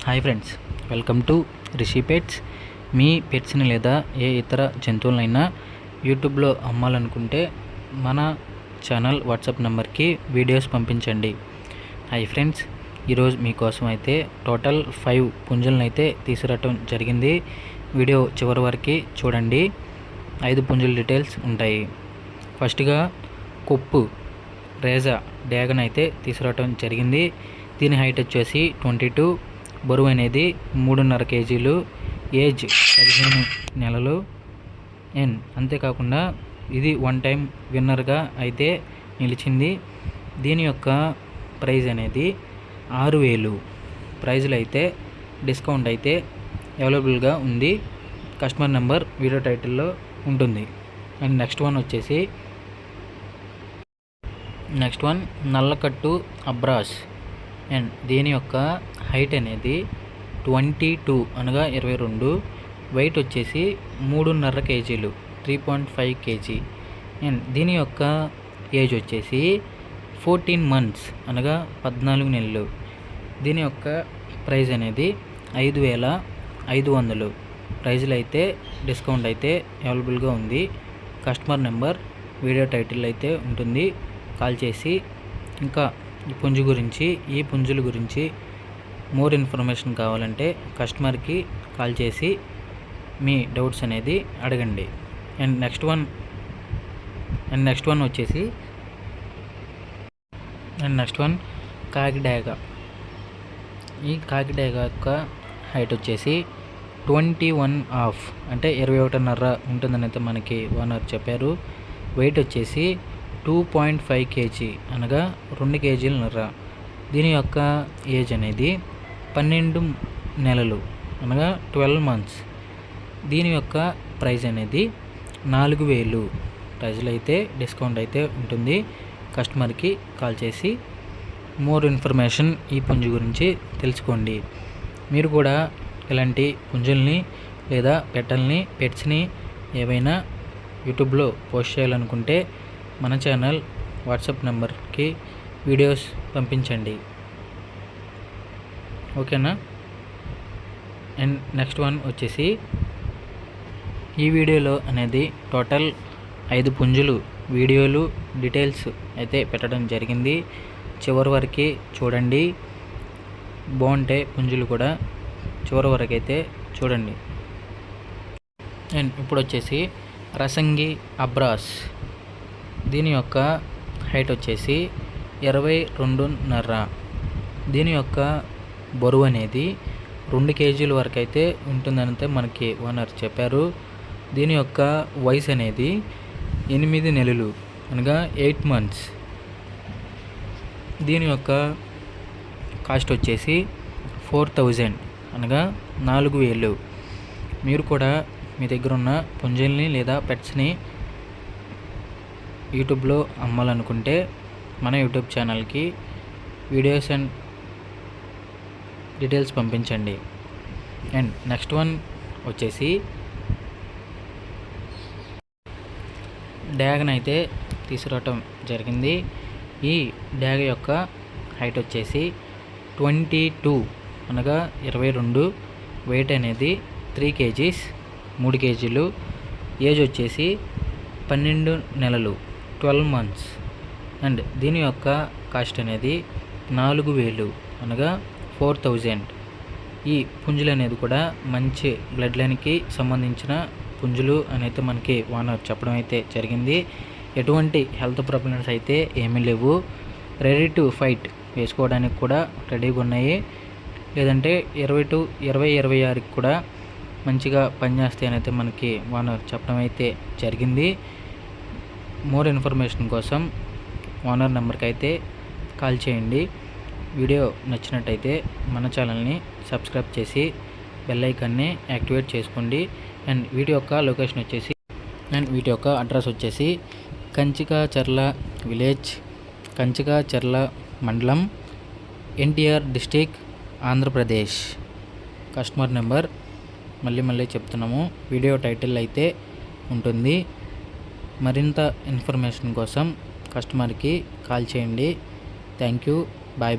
Hi friends, welcome to Rishi pets. మీ పెట్స్ని లేదా ఏ ఇతర జంతువులైనా యూట్యూబ్లో అమ్మాలనుకుంటే మన ఛానల్ వాట్సాప్ నెంబర్కి వీడియోస్ పంపించండి. హాయ్ ఫ్రెండ్స్, ఈరోజు మీకోసం అయితే టోటల్ 5 పుంజులను అయితే తీసుకురావటం జరిగింది. వీడియో చివరి వరకు చూడండి. 5 పుంజుల డీటెయిల్స్ ఉంటాయి. ఫస్ట్గా కొప్పు రేజా డ్యాగన్ అయితే తీసుకురావటం జరిగింది. దీని హైట్ వచ్చేసి 22, బరువు అనేది 3.5 కేజీలు, ఏజ్ 15 నెలలు. అంతేకాకుండా ఇది 1 టైం విన్నర్గా అయితే నిలిచింది. దీని యొక్క ప్రైజ్ అనేది 6,000. ప్రైజ్లు అయితే డిస్కౌంట్ అయితే అవైలబుల్గా ఉంది. కస్టమర్ నెంబర్ వీడియో టైటిల్లో ఉంటుంది. అండ్ నెక్స్ట్ వన్ నల్లకట్టు అబ్రాస్. అండ్ దీని యొక్క హైట్ అనేది 22 అనగా 22, వెయిట్ వచ్చేసి 3.5 కేజీలు 3.5 కేజీ. అండ్ దీని యొక్క ఏజ్ వచ్చేసి 14 మంత్స్ అనగా 14 నెలలు. దీని యొక్క ప్రైజ్ అనేది 5,500. ప్రైజ్లు అయితే డిస్కౌంట్ అయితే అవైలబుల్గా ఉంది. కస్టమర్ నెంబర్ వీడియో టైటిల్ అయితే ఉంటుంది. కాల్ చేసి ఇంకా ఈ పుంజుల గురించి మోర్ ఇన్ఫర్మేషన్ కావాలంటే కస్టమర్కి కాల్ చేసి మీ డౌట్స్ అనేది అడగండి. అండ్ నెక్స్ట్ వన్ కాకిడాగ. ఈ కాకిడాగ యొక్క హైట్ వచ్చేసి 21.5 అంటే 21.5 ఉంటుందని అయితే మనకి ఓనర్ చెప్పారు. వెయిట్ వచ్చేసి 2.5 కేజీ అనగా 2 కేజీలన్నర. దీని యొక్క ఏజ్ అనేది 12 నెలలు అనగా 12 మంత్స్. దీని యొక్క ప్రైజ్ అనేది 4,000. ప్రైజ్లో అయితే డిస్కౌంట్ అయితే ఉంటుంది. కస్టమర్కి కాల్ చేసి మోర్ ఇన్ఫర్మేషన్ ఈ పుంజు గురించి తెలుసుకోండి. మీరు కూడా ఇలాంటి పుంజుల్ని లేదా పెట్స్ని ఏవైనా యూట్యూబ్లో పోస్ట్ చేయాలనుకుంటే మన ఛానల్ వాట్సాప్ నెంబర్కి వీడియోస్ పంపించండి. ఓకేనా? అండ్ నెక్స్ట్ వన్ వచ్చేసి ఈ వీడియోలో అనేది టోటల్ 5 పుంజులు వీడియోలు డీటెయిల్స్ అయితే పెట్టడం జరిగింది. చివరి వరకు చూడండి. బాగుంటాయి పుంజులు కూడా, చివరి వరకు అయితే చూడండి. అండ్ ఇప్పుడు వచ్చేసి రసంగి అబ్రాస్. దీని యొక్క హైట్ వచ్చేసి 22.5. దీని యొక్క బరువు అనేది 2 కేజీల వరకు అయితే ఉంటుందంటే మనకి ఓనర్ చెప్పారు. దీని యొక్క వయసు అనేది 8 నెలలు అనగా 8 మంత్స్. దీని యొక్క కాస్ట్ వచ్చేసి 4,000 అనగా 4,000. మీరు కూడా మీ దగ్గర ఉన్న పుంజుల్ని లేదా పెట్స్ని యూట్యూబ్లో అమ్మాలనుకుంటే మన యూట్యూబ్ ఛానల్కి వీడియోస్ అండ్ డీటెయిల్స్ పంపించండి. అండ్ నెక్స్ట్ వన్ వచ్చేసి డ్యాగన్ అయితే తీసుకురావటం జరిగింది. ఈ డ్యాగ యొక్క హైట్ వచ్చేసి 22 అనగా 22, వెయిట్ అనేది 3 కేజీస్ 3 కేజీలు, ఏజ్ వచ్చేసి 12 నెలలు 12 మంత్స్. అండ్ దీని యొక్క కాస్ట్ అనేది 4,000 అనగా 4,000. ఈ పుంజులు అనేది కూడా మంచి బ్లడ్ లైన్కి సంబంధించిన పుంజులు అనేది మనకి ఓనర్ చెప్పడం అయితే జరిగింది. ఎటువంటి హెల్త్ ప్రాబ్లమ్స్ అయితే ఏమీ లేవు. రెడీ టు ఫైట్ వేసుకోవడానికి కూడా రెడీగా ఉన్నాయి. లేదంటే 2026కి కూడా మంచిగా పనిచేస్తాయి అని అయితే మనకి ఓనర్ చెప్పడం అయితే జరిగింది. మోర్ ఇన్ఫర్మేషన్ కోసం ఓనర్ నెంబర్కి అయితే కాల్ చేయండి. వీడియో నచ్చినట్టయితే మన ఛానల్ని సబ్స్క్రైబ్ చేసి బెల్ ఐకాన్ని యాక్టివేట్ చేసుకోండి. అండ్ వీటి యొక్క లొకేషన్ వచ్చేసి వీటి యొక్క అడ్రస్ వచ్చేసి కంచికాచర్ల విలేజ్, కంచికాచర్ల మండలం, NTR district, Andhra Pradesh. Customer number మళ్ళీ చెప్తున్నాము, వీడియో టైటిల్ అయితే ఉంటుంది. మరింత ఇన్ఫర్మేషన్ కోసం కస్టమర్కి కాల్ చేయండి. Thank you. బాయ్.